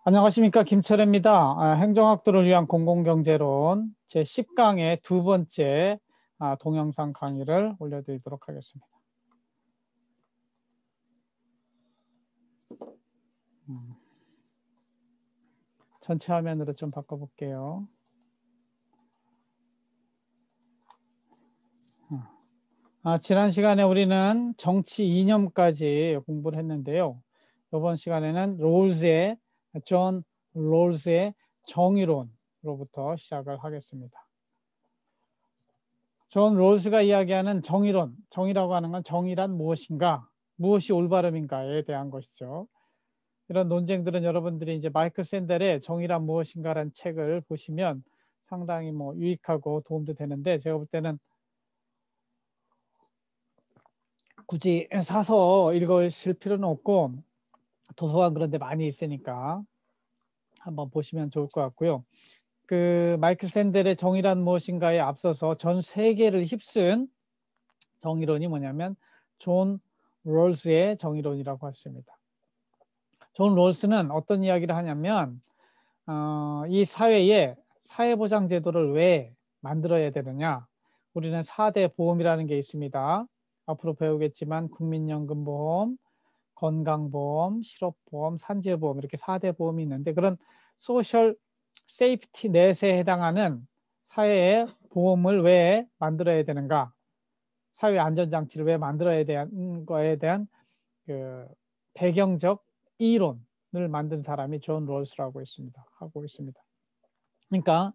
안녕하십니까, 김철입니다. 행정학도를 위한 공공경제론 제10강의 두 번째 동영상 강의를 올려드리도록 하겠습니다. 전체 화면으로 좀 바꿔볼게요. 지난 시간에 우리는 정치 이념까지 공부를 했는데요. 이번 시간에는 존 롤즈의 정의론으로부터 시작을 하겠습니다. 존 롤스가 이야기하는 정의론, 정의라고 하는 건 정의란 무엇인가, 무엇이 올바름인가에 대한 것이죠. 이런 논쟁들은 여러분들이 이제 마이클 샌델의 정의란 무엇인가라는 책을 보시면 상당히 유익하고 도움도 되는데, 제가 볼 때는 굳이 사서 읽으실 필요는 없고 도서관 그런 데 많이 있으니까 한번 보시면 좋을 것 같고요. 그 마이클 샌델의 정의란 무엇인가에 앞서서 전 세계를 휩쓴 정의론이 뭐냐면 존 롤스의 정의론이라고 했습니다. 존 롤스는 어떤 이야기를 하냐면 이 사회에 사회보장제도를 왜 만들어야 되느냐. 우리는 4대 보험이라는 게 있습니다. 앞으로 배우겠지만 국민연금보험, 건강보험, 실업보험, 산재보험 이렇게 4대 보험이 있는데, 그런 소셜 세이프티 넷에 해당하는 사회의 보험을 왜 만들어야 되는가, 사회 안전장치를 왜 만들어야 되는 거에 대한 그 배경적 이론을 만든 사람이 존 롤스라고 하고 있습니다. 그러니까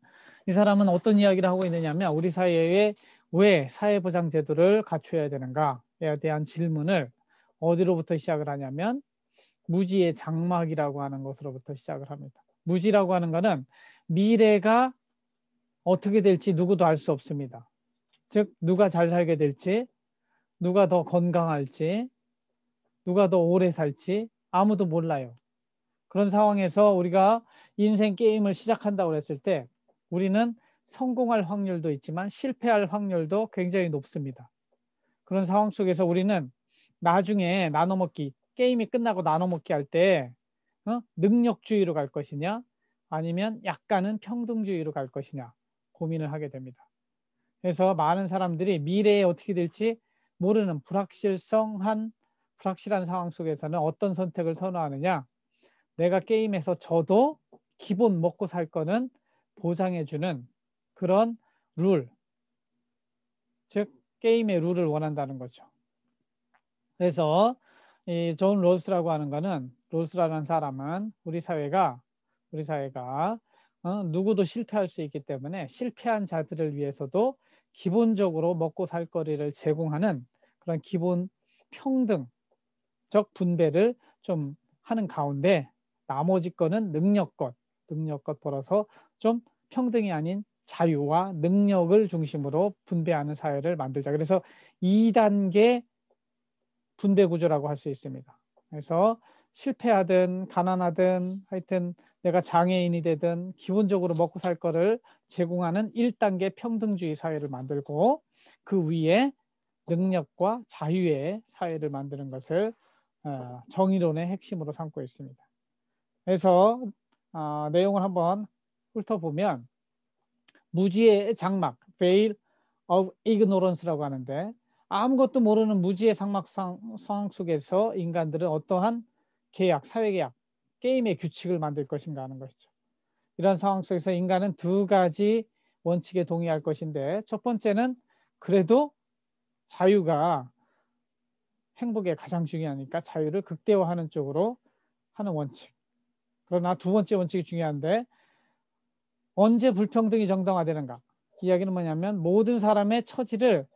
이 사람은 어떤 이야기를 하고 있느냐면, 우리 사회에 왜 사회보장제도를 갖춰야 되는가에 대한 질문을 어디로부터 시작을 하냐면 무지의 장막이라고 하는 것으로부터 시작을 합니다. 무지라고 하는 것은 미래가 어떻게 될지 누구도 알 수 없습니다. 즉 누가 잘 살게 될지, 누가 더 건강할지, 누가 더 오래 살지 아무도 몰라요. 그런 상황에서 우리가 인생 게임을 시작한다고 했을 때 우리는 성공할 확률도 있지만 실패할 확률도 굉장히 높습니다. 그런 상황 속에서 우리는 나중에 나눠먹기, 게임이 끝나고 나눠먹기 할 때 능력주의로 갈 것이냐 아니면 약간은 평등주의로 갈 것이냐 고민을 하게 됩니다. 그래서 많은 사람들이 미래에 어떻게 될지 모르는 불확실한 상황 속에서는 어떤 선택을 선호하느냐, 내가 게임에서 져도 기본 먹고 살 거는 보장해주는 그런 룰, 즉 게임의 룰을 원한다는 거죠. 그래서 이 존 롤스라고 하는 거는, 롤스라는 사람은 우리 사회가 누구도 실패할 수 있기 때문에 실패한 자들을 위해서도 기본적으로 먹고 살 거리를 제공하는 그런 기본 평등적 분배를 좀 하는 가운데 나머지 거는 능력껏 벌어서 좀 평등이 아닌 자유와 능력을 중심으로 분배하는 사회를 만들자. 그래서 2단계 분배 구조라고 할 수 있습니다. 그래서 실패하든 가난하든 하여튼 내가 장애인이 되든 기본적으로 먹고 살 거를 제공하는 1단계 평등주의 사회를 만들고, 그 위에 능력과 자유의 사회를 만드는 것을 정의론의 핵심으로 삼고 있습니다. 그래서 내용을 한번 훑어보면 무지의 장막, Veil of Ignorance라고 하는데, 아무것도 모르는 무지의 상막 상황 속에서 인간들은 어떠한 계약, 사회계약, 게임의 규칙을 만들 것인가 하는 것이죠. 이런 상황 속에서 인간은 두 가지 원칙에 동의할 것인데, 첫 번째는 그래도 자유가 행복에 가장 중요하니까 자유를 극대화하는 쪽으로 하는 원칙. 그러나 두 번째 원칙이 중요한데, 언제 불평등이 정당화되는가? 이야기는 뭐냐면 모든 사람의 처지를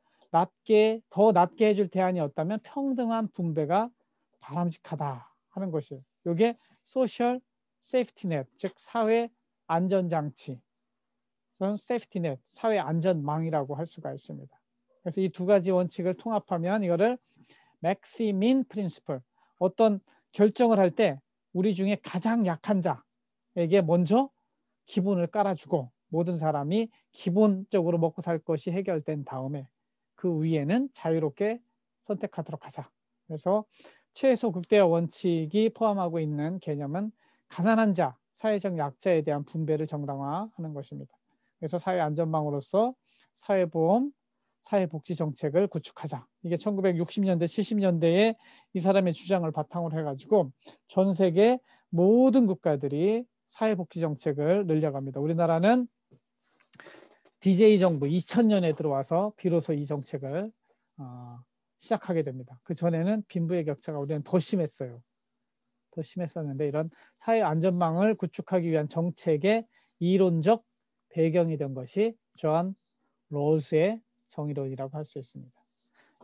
더 낮게 해줄 대안이 없다면 평등한 분배가 바람직하다 하는 것이에요. 이게 소셜 세이프티넷, 즉 사회 안전장치, 세이프티넷, 사회 안전망이라고 할 수가 있습니다. 그래서 이 두 가지 원칙을 통합하면 이거를 맥시민 프린시플, 어떤 결정을 할 때 우리 중에 가장 약한 자에게 먼저 기본을 깔아주고 모든 사람이 기본적으로 먹고 살 것이 해결된 다음에 그 위에는 자유롭게 선택하도록 하자. 그래서 최소 극대화 원칙이 포함하고 있는 개념은 가난한 자, 사회적 약자에 대한 분배를 정당화하는 것입니다. 그래서 사회 안전망으로서 사회보험, 사회복지 정책을 구축하자. 이게 1960년대, 70년대에 이 사람의 주장을 바탕으로 해가지고 전 세계 모든 국가들이 사회복지 정책을 늘려갑니다. 우리나라는 DJ 정부 2000년에 들어와서 비로소 이 정책을 시작하게 됩니다. 그 전에는 빈부의 격차가 우리는 더 심했어요. 더 심했었는데 이런 사회 안전망을 구축하기 위한 정책의 이론적 배경이 된 것이 존 롤스의 정의론이라고 할 수 있습니다.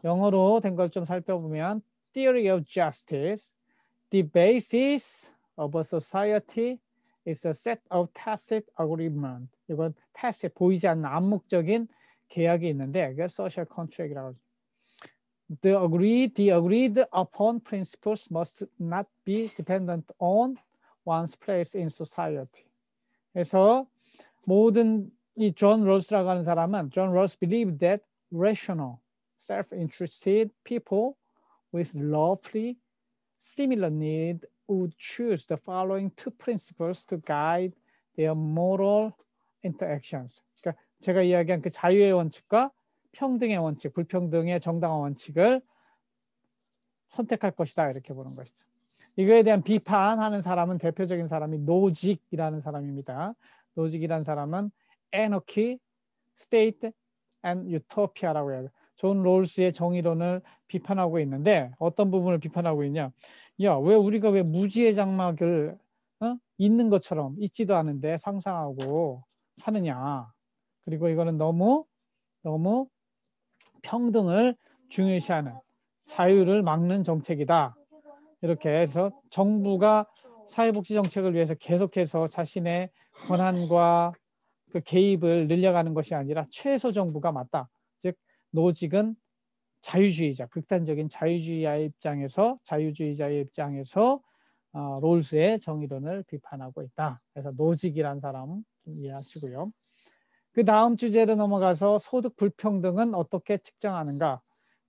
영어로 된 걸 좀 살펴보면 Theory of Justice, the basis of a society is a set of tacit agreement. 이건 tacit, 보이지 않는 암묵적인 계약이 있는데 이게 social contract이라고 하죠. The agreed upon principles must not be dependent on one's place in society. 그래서 모든 이 존 롤스라고 하는 사람은 존 롤스 believed that rational, self-interested people with lawfully similar need would choose the following two principles to guide their moral interactions. 그러니까 제가 이야기한 그 자유의 원칙과 평등의 원칙, 불평등의 정당한 원칙을 선택할 것이다 이렇게 보는 것이죠. 이거에 대한 비판하는 사람은 대표적인 사람이 노직이라는 사람입니다. 노직이라는 사람은 Anarchy, State and Utopia라고 해요. 존 롤스의 정의론을 비판하고 있는데 어떤 부분을 비판하고 있냐? 야, 왜 우리가 왜 무지의 장막을 있는 것처럼 있지도 않은데 상상하고 하느냐? 그리고 이거는 너무 평등을 중요시하는 자유를 막는 정책이다. 이렇게 해서 정부가 사회복지 정책을 위해서 계속해서 자신의 권한과 그 개입을 늘려가는 것이 아니라 최소 정부가 맞다. 즉 노직은 자유주의자, 극단적인 자유주의자의 입장에서 롤스의 정의론을 비판하고 있다. 그래서 노직이란 사람 좀 이해하시고요. 그 다음 주제로 넘어가서 소득 불평등은 어떻게 측정하는가?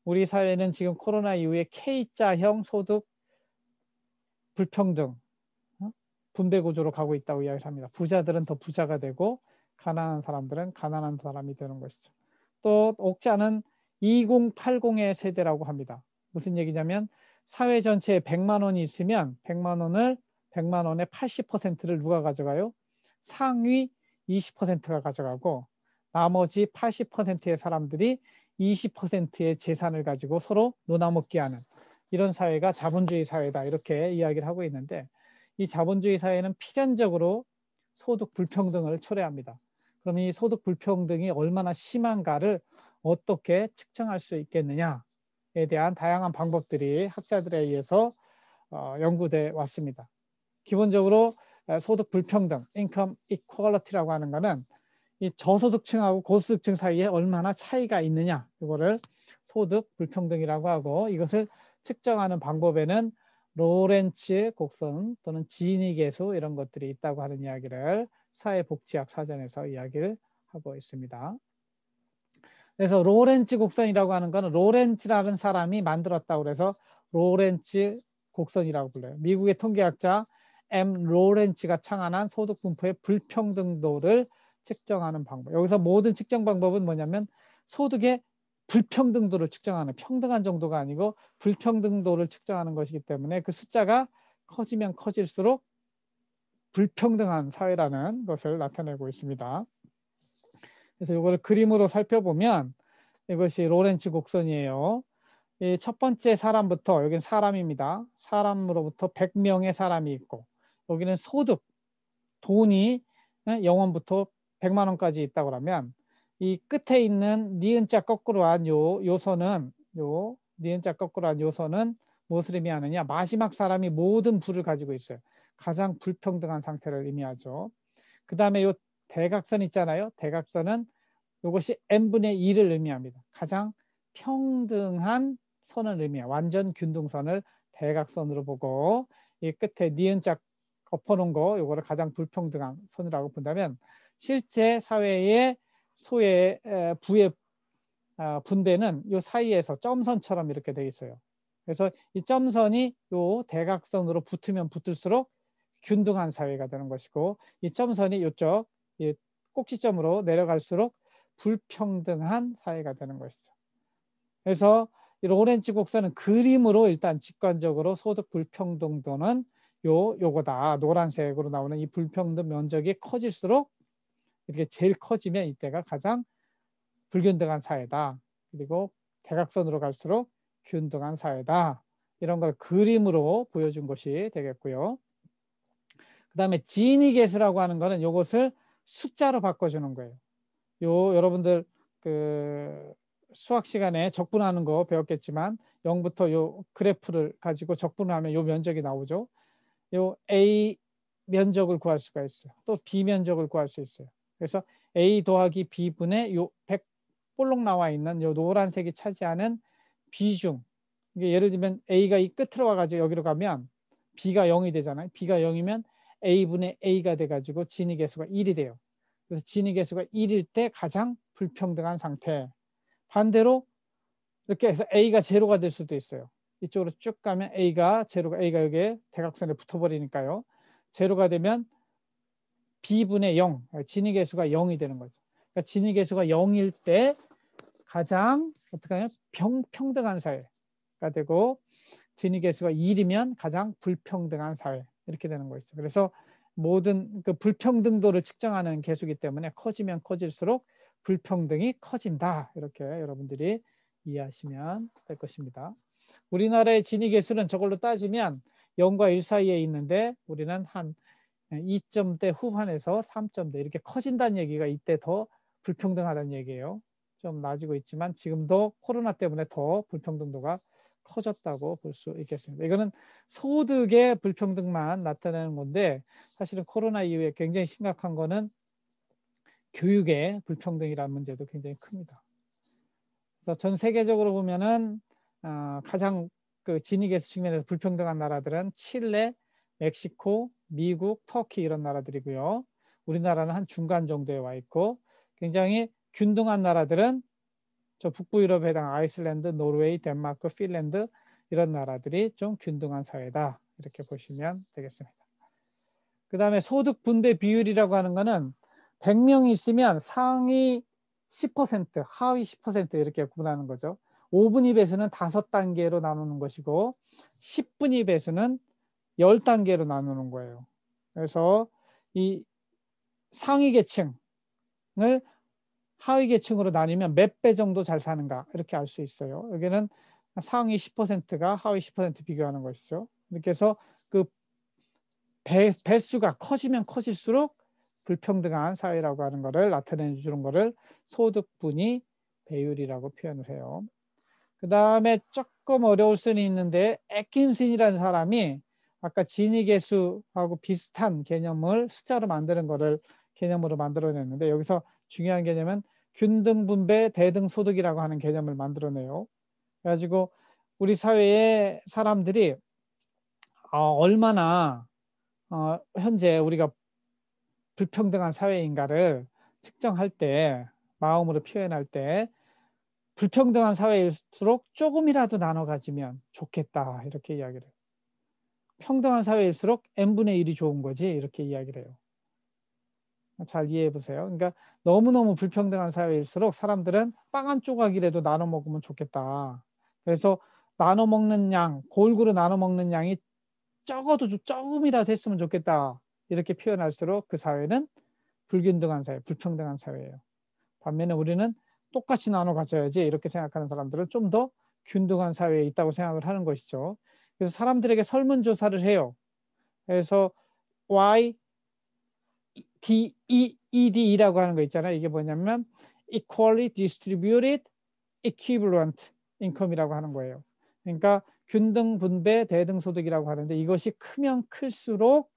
우리 사회는 지금 코로나 이후에 K자형 소득 불평등 분배 구조로 가고 있다고 이야기를 합니다. 부자들은 더 부자가 되고 가난한 사람들은 가난한 사람이 되는 것이죠. 또 옥자는 2080의 세대라고 합니다. 무슨 얘기냐면 사회 전체에 100만 원이 있으면 100만 원의 80%를 누가 가져가요? 상위 20%가 가져가고 나머지 80%의 사람들이 20%의 재산을 가지고 서로 노나먹기 하는 이런 사회가 자본주의 사회다 이렇게 이야기를 하고 있는데 이 자본주의 사회는 필연적으로 소득 불평등을 초래합니다. 그럼 이 소득 불평등이 얼마나 심한가를 어떻게 측정할 수 있겠느냐에 대한 다양한 방법들이 학자들에 의해서 연구돼 왔습니다. 기본적으로 소득 불평등, income inequality라고 하는 것은 이 저소득층하고 고소득층 사이에 얼마나 차이가 있느냐 이거를 소득 불평등이라고 하고 이것을 측정하는 방법에는 로렌츠 곡선 또는 지니 계수 이런 것들이 있다고 하는 이야기를 사회복지학 사전에서 이야기를 하고 있습니다. 그래서 로렌츠 곡선이라고 하는 것은 로렌츠라는 사람이 만들었다고 그래서 로렌츠 곡선이라고 불러요. 미국의 통계학자 M. 로렌츠가 창안한 소득 분포의 불평등도를 측정하는 방법. 여기서 모든 측정 방법은 뭐냐면 소득의 불평등도를 측정하는 평등한 정도가 아니고 불평등도를 측정하는 것이기 때문에 그 숫자가 커지면 커질수록 불평등한 사회라는 것을 나타내고 있습니다. 그래서 이걸 그림으로 살펴보면 이것이 로렌츠 곡선이에요. 이 첫 번째 사람부터 여기는 사람입니다. 사람으로부터 100명의 사람이 있고 여기는 소득, 돈이 0원부터 100만 원까지 있다고 하면 이 끝에 있는 니은자 거꾸로 한 요선은 니은자 거꾸로 한 요선은 무엇을 의미하느냐? 마지막 사람이 모든 부를 가지고 있어요. 가장 불평등한 상태를 의미하죠. 그 다음에 요 대각선 있잖아요. 대각선은 이것이 n분의 2를 의미합니다. 가장 평등한 선을 의미해요. 완전 균등선을 대각선으로 보고 이 끝에 니은자 엎어놓은 거 이거를 가장 불평등한 선이라고 본다면 실제 사회의 소의 부의 분배는 이 사이에서 점선처럼 이렇게 되어 있어요. 그래서 이 점선이 이 대각선으로 붙으면 붙을수록 균등한 사회가 되는 것이고, 이 점선이 이쪽 이 꼭지점으로 내려갈수록 불평등한 사회가 되는 것이죠. 그래서 이 로렌츠 곡선은 그림으로 일단 직관적으로 소득 불평등도는 요거다. 노란색으로 나오는 이 불평등 면적이 커질수록 이렇게 제일 커지면 이때가 가장 불균등한 사회다. 그리고 대각선으로 갈수록 균등한 사회다. 이런 걸 그림으로 보여준 것이 되겠고요. 그 다음에 지니 계수라고 하는 거는 이것을 숫자로 바꿔주는 거예요. 여러분들 그 수학 시간에 적분하는 거 배웠겠지만 0부터 요 그래프를 가지고 적분하면 요 면적이 나오죠. 요 A 면적을 구할 수가 있어요. 또 B 면적을 구할 수 있어요. 그래서 A 더하기 B분의 요 100 볼록 나와 있는 요 노란색이 차지하는 비중. 이게 예를 들면 A가 이 끝으로 와가지고 여기로 가면 B가 0이 되잖아요. B가 0이면 A분의 A가 돼가지고 진위 계수가 1이 돼요. 그래서 진위 계수가 1일 때 가장 불평등한 상태. 반대로 이렇게 해서 A가 제로가 될 수도 있어요. 이쪽으로 쭉 가면 A가 여기에 대각선에 붙어버리니까요. 제로가 되면 B분의 0, 진위 계수가 0이 되는 거죠. 그러니까 진위 계수가 0일 때 가장 어떻게 하냐? 평등한 사회가 되고, 진위 계수가 1이면 가장 불평등한 사회, 이렇게 되는 것이죠. 그래서 모든 그 불평등도를 측정하는 계수이기 때문에 커지면 커질수록 불평등이 커진다. 이렇게 여러분들이 이해하시면 될 것입니다. 우리나라의 진위 계수는 저걸로 따지면 0과 1 사이에 있는데 우리는 한 2점대 후반에서 3점대 이렇게 커진다는 얘기가 이때 더 불평등하다는 얘기예요. 좀 나아지고 있지만 지금도 코로나 때문에 더 불평등도가 커졌다고 볼 수 있겠습니다. 이거는 소득의 불평등만 나타내는 건데, 사실은 코로나 이후에 굉장히 심각한 거는 교육의 불평등이라는 문제도 굉장히 큽니다. 그래서 전 세계적으로 보면은 가장 그 진위계수 측면에서 불평등한 나라들은 칠레, 멕시코, 미국, 터키 이런 나라들이고요. 우리나라는 한 중간 정도에 와 있고, 굉장히 균등한 나라들은 저 북부 유럽에 해당 아이슬란드, 노르웨이, 덴마크, 핀란드 이런 나라들이 좀 균등한 사회다. 이렇게 보시면 되겠습니다. 그 다음에 소득 분배 비율이라고 하는 거는 100명이 있으면 상위 10%, 하위 10% 이렇게 구분하는 거죠. 5분위 배수는 5단계로 나누는 것이고 10분위 배수는 10단계로 나누는 거예요. 그래서 이 상위 계층을 하위 계층으로 나뉘면 몇 배 정도 잘 사는가 이렇게 알 수 있어요. 여기는 상위 10%가 하위 10% 비교하는 것이죠. 이렇게 해서 그 배수가 커지면 커질수록 불평등한 사회라고 하는 것을 나타내 주는 것을 소득분위 배율이라고 표현을 해요. 그 다음에 조금 어려울 수는 있는데 애킨슨이라는 사람이 아까 진위계수하고 비슷한 개념을 숫자로 만드는 것을 개념으로 만들어냈는데, 여기서 중요한 개념은 균등분배 대등소득이라고 하는 개념을 만들어내요. 그래가지고 우리 사회의 사람들이 얼마나 현재 우리가 불평등한 사회인가를 측정할 때, 마음으로 표현할 때 불평등한 사회일수록 조금이라도 나눠 가지면 좋겠다 이렇게 이야기를 해요. 평등한 사회일수록 n분의 1이 좋은 거지 이렇게 이야기를 해요. 잘 이해해 보세요. 그러니까 너무너무 불평등한 사회일수록 사람들은 빵 한 조각이라도 나눠 먹으면 좋겠다. 그래서 나눠 먹는 양, 골고루 나눠 먹는 양이 적어도 조금이라도 했으면 좋겠다 이렇게 표현할수록 그 사회는 불균등한 사회, 불평등한 사회예요. 반면에 우리는 똑같이 나눠 가져야지 이렇게 생각하는 사람들은 좀 더 균등한 사회에 있다고 생각을 하는 것이죠. 그래서 사람들에게 설문조사를 해요. 그래서 YDE라고 하는 거 있잖아요. 이게 뭐냐면 Equally Distributed Equivalent Income이라고 하는 거예요. 그러니까 균등 분배 대등 소득이라고 하는데, 이것이 크면 클수록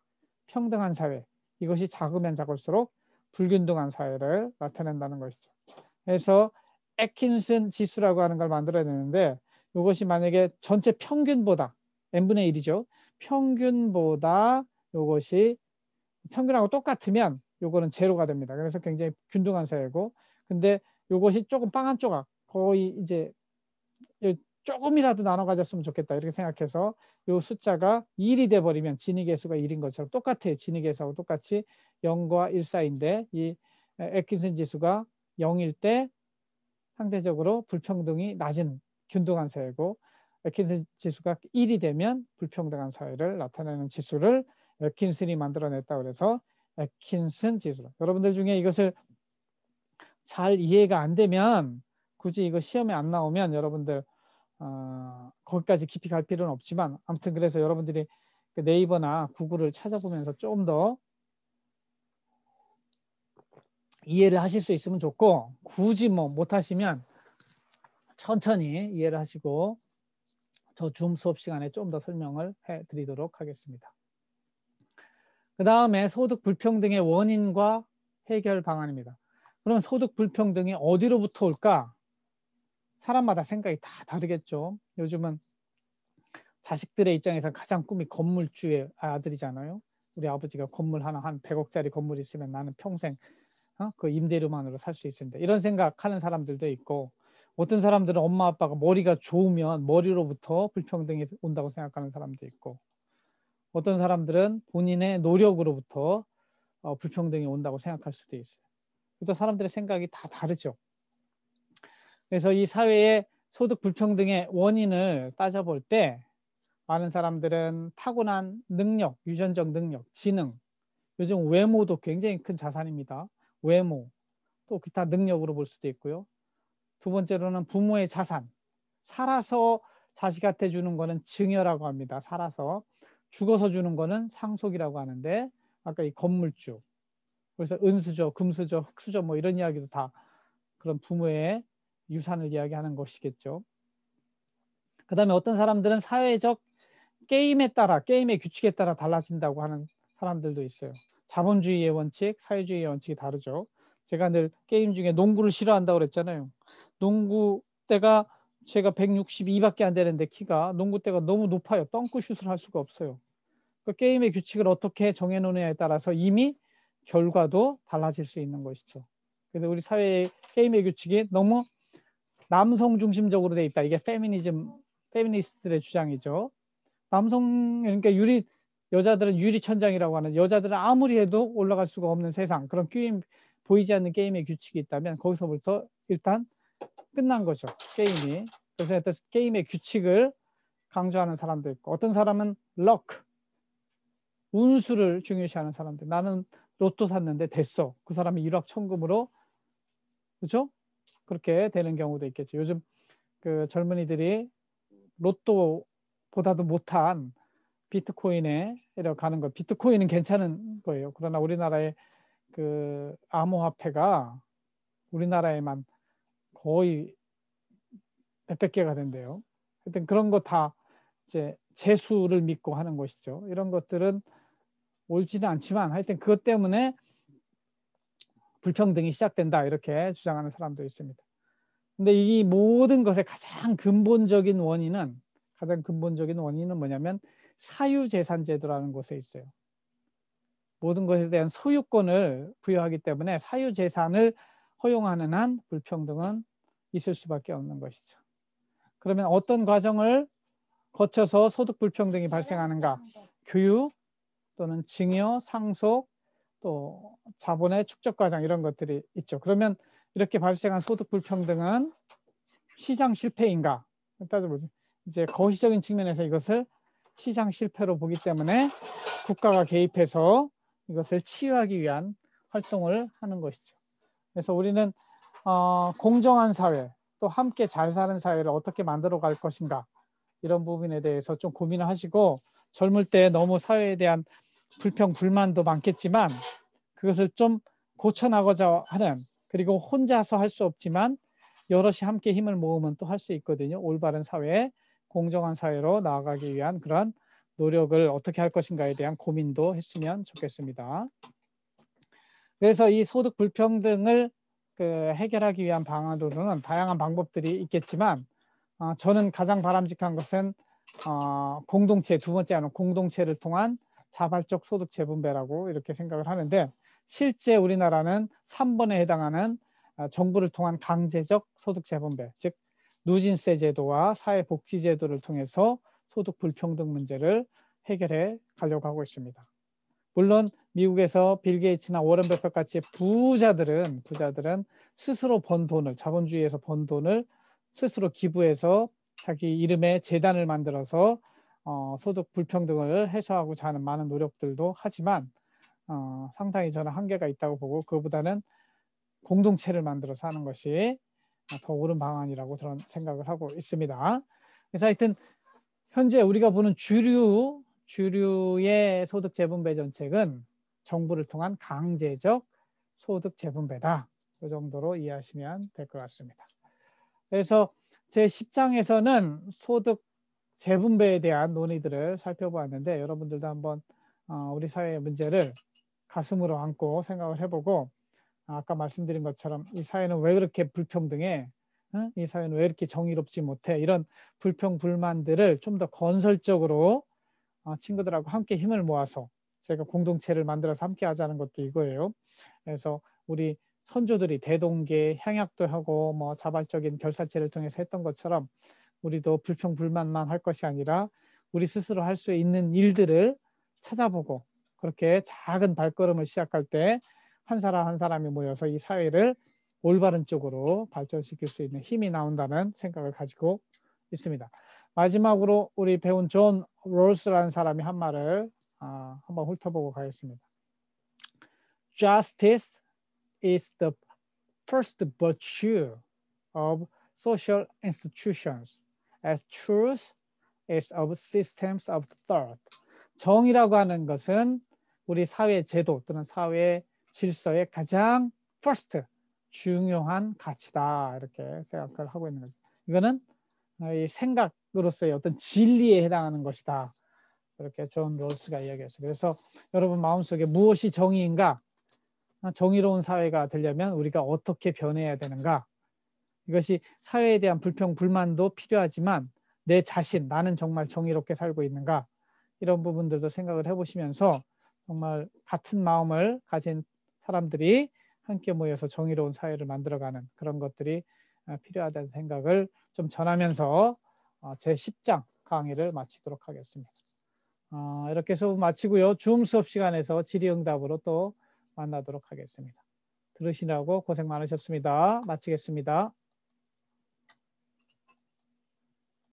평등한 사회, 이것이 작으면 작을수록 불균등한 사회를 나타낸다는 것이죠. 그래서 애킨슨 지수라고 하는 걸 만들어내는데, 이것이 만약에 전체 평균보다 n분의 1이죠. 평균보다 이것이 평균하고 똑같으면 요거는 제로가 됩니다. 그래서 굉장히 균등한 사회고, 근데 요것이 조금 빵 한 조각, 거의 이제 조금이라도 나눠 가졌으면 좋겠다 이렇게 생각해서 이 숫자가 1이 돼버리면 진위계수가 1인 것처럼 똑같아요. 진위계수하고 똑같이 0과 1 사이인데 이 애킨슨 지수가 0일 때 상대적으로 불평등이 낮은 균등한 사회고 애킨슨 지수가 1이 되면 불평등한 사회를 나타내는 지수를 애킨슨이 만들어냈다고 그래서 애킨슨 지수. 여러분들 중에 이것을 잘 이해가 안 되면 굳이 이거 시험에 안 나오면 여러분들 거기까지 깊이 갈 필요는 없지만 아무튼 그래서 여러분들이 네이버나 구글을 찾아보면서 좀 더 이해를 하실 수 있으면 좋고 굳이 뭐 못하시면 천천히 이해를 하시고 저 줌 수업 시간에 좀 더 설명을 해드리도록 하겠습니다. 그 다음에 소득 불평등의 원인과 해결 방안입니다. 그러면 소득 불평등이 어디로부터 올까? 사람마다 생각이 다 다르겠죠. 요즘은 자식들의 입장에서 가장 꿈이 건물주의 아들이잖아요. 우리 아버지가 건물 하나 한 100억짜리 건물 있으면 나는 평생 그 임대료만으로 살 수 있습니다. 이런 생각하는 사람들도 있고 어떤 사람들은 엄마 아빠가 머리가 좋으면 머리로부터 불평등이 온다고 생각하는 사람도 있고 어떤 사람들은 본인의 노력으로부터 불평등이 온다고 생각할 수도 있어요. 또 사람들의 생각이 다 다르죠. 그래서 이 사회의 소득 불평등의 원인을 따져볼 때 많은 사람들은 타고난 능력, 유전적 능력, 지능, 요즘 외모도 굉장히 큰 자산입니다. 외모, 또 기타 능력으로 볼 수도 있고요. 두 번째로는 부모의 자산, 살아서 자식한테 주는 거는 증여라고 합니다. 살아서. 죽어서 주는 거는 상속이라고 하는데 아까 이 건물주, 그래서 은수저, 금수저, 흑수저 뭐 이런 이야기도 다 그런 부모의 유산을 이야기하는 것이겠죠. 그 다음에 어떤 사람들은 사회적 게임에 따라, 게임의 규칙에 따라 달라진다고 하는 사람들도 있어요. 자본주의의 원칙, 사회주의의 원칙이 다르죠. 제가 늘 게임 중에 농구를 싫어한다고 그랬잖아요. 농구 때가 제가 162밖에 안 되는데 키가 농구 때가 너무 높아요. 덩크슛을 할 수가 없어요. 그 게임의 규칙을 어떻게 정해놓느냐에 따라서 이미 결과도 달라질 수 있는 것이죠. 그래서 우리 사회의 게임의 규칙이 너무 남성 중심적으로 돼 있다. 이게 페미니스트들의 주장이죠. 남성, 그러니까 여자들은 유리천장이라고 하는, 여자들은 아무리 해도 올라갈 수가 없는 세상, 그런 보이지 않는 게임의 규칙이 있다면 거기서부터 일단 끝난 거죠. 게임이. 그래서 게임의 규칙을 강조하는 사람도 있고 어떤 사람은 럭, 운수를 중요시하는 사람들. 나는 로또 샀는데 됐어. 그 사람이 일확천금으로, 그렇죠? 그렇게 되는 경우도 있겠죠. 요즘 그 젊은이들이 로또보다도 못한 비트코인에 가는 거. 비트코인은 괜찮은 거예요. 그러나 우리나라의 그 암호화폐가 우리나라에만 거의 몇백 개가 된대요. 하여튼 그런 거 다 이제 재수를 믿고 하는 것이죠. 이런 것들은 옳지는 않지만 하여튼 그것 때문에 불평등이 시작된다 이렇게 주장하는 사람도 있습니다. 근데 이 모든 것의 가장 근본적인 원인은 뭐냐면 사유재산제도라는 것에 있어요. 모든 것에 대한 소유권을 부여하기 때문에 사유재산을 허용하는 한 불평등은 있을 수밖에 없는 것이죠. 그러면 어떤 과정을 거쳐서 소득 불평등이 발생하는가? 교육 또는 증여, 상속, 또 자본의 축적 과정 이런 것들이 있죠. 그러면 이렇게 발생한 소득 불평등은 시장 실패인가? 따져보죠. 이제 거시적인 측면에서 이것을 시장 실패로 보기 때문에 국가가 개입해서 이것을 치유하기 위한 활동을 하는 것이죠. 그래서 우리는 공정한 사회, 또 함께 잘 사는 사회를 어떻게 만들어 갈 것인가 이런 부분에 대해서 좀 고민을 하시고 젊을 때 너무 사회에 대한 불평, 불만도 많겠지만 그것을 좀 고쳐나가자 하는, 그리고 혼자서 할 수 없지만 여럿이 함께 힘을 모으면 또 할 수 있거든요. 올바른 사회, 공정한 사회로 나아가기 위한 그런 노력을 어떻게 할 것인가에 대한 고민도 했으면 좋겠습니다. 그래서 이 소득 불평등을 해결하기 위한 방안으로는 다양한 방법들이 있겠지만 저는 가장 바람직한 것은 공동체, 두 번째는 공동체를 통한 자발적 소득 재분배라고 이렇게 생각을 하는데 실제 우리나라는 3번에 해당하는 정부를 통한 강제적 소득 재분배, 즉 누진세 제도와 사회복지 제도를 통해서 소득 불평등 문제를 해결해 가려고 하고 있습니다. 물론 미국에서 빌 게이츠나 워런 버핏 같이 부자들은 스스로 번 돈을, 자본주의에서 번 돈을 스스로 기부해서 자기 이름의 재단을 만들어서 소득 불평등을 해소하고자 하는 많은 노력들도 하지만 상당히 저는 한계가 있다고 보고, 그거보다는 공동체를 만들어서 하는 것이 더 옳은 방안이라고 저는 생각을 하고 있습니다. 그래서 하여튼 현재 우리가 보는 주류의 소득 재분배 정책은 정부를 통한 강제적 소득 재분배다. 그 정도로 이해하시면 될 것 같습니다. 그래서 제 10장에서는 소득 재분배에 대한 논의들을 살펴보았는데, 여러분들도 한번 우리 사회의 문제를 가슴으로 안고 생각을 해보고, 아까 말씀드린 것처럼 이 사회는 왜 그렇게 불평등해? 이 사회는 왜 이렇게 정의롭지 못해? 이런 불평, 불만들을 좀 더 건설적으로 친구들하고 함께 힘을 모아서 제가 공동체를 만들어서 함께 하자는 것도 이거예요. 그래서 우리 선조들이 대동계, 향약도 하고 뭐 자발적인 결사체를 통해서 했던 것처럼 우리도 불평, 불만만 할 것이 아니라 우리 스스로 할 수 있는 일들을 찾아보고, 그렇게 작은 발걸음을 시작할 때 한 사람 한 사람이 모여서 이 사회를 올바른 쪽으로 발전시킬 수 있는 힘이 나온다는 생각을 가지고 있습니다. 마지막으로 우리 배운 존 롤스라는 사람이 한 말을 한번 훑어보고 가겠습니다. Justice is the first virtue of social institutions, as truth is of systems of thought. 정의라고 하는 것은 우리 사회 제도 또는 사회 질서의 가장 first, 중요한 가치다, 이렇게 생각을 하고 있는 거죠. 이거는 이 생각으로서의 어떤 진리에 해당하는 것이다, 이렇게 존 롤스가 이야기했어요. 그래서 여러분 마음속에 무엇이 정의인가, 정의로운 사회가 되려면 우리가 어떻게 변해야 되는가, 이것이 사회에 대한 불평, 불만도 필요하지만 내 자신, 나는 정말 정의롭게 살고 있는가, 이런 부분들도 생각을 해보시면서 정말 같은 마음을 가진 사람들이 함께 모여서 정의로운 사회를 만들어가는 그런 것들이 필요하다는 생각을 좀 전하면서 제 10장 강의를 마치도록 하겠습니다. 이렇게 수업 마치고요. 줌 수업 시간에서 질의응답으로 또 만나도록 하겠습니다. 들으시라고 고생 많으셨습니다. 마치겠습니다.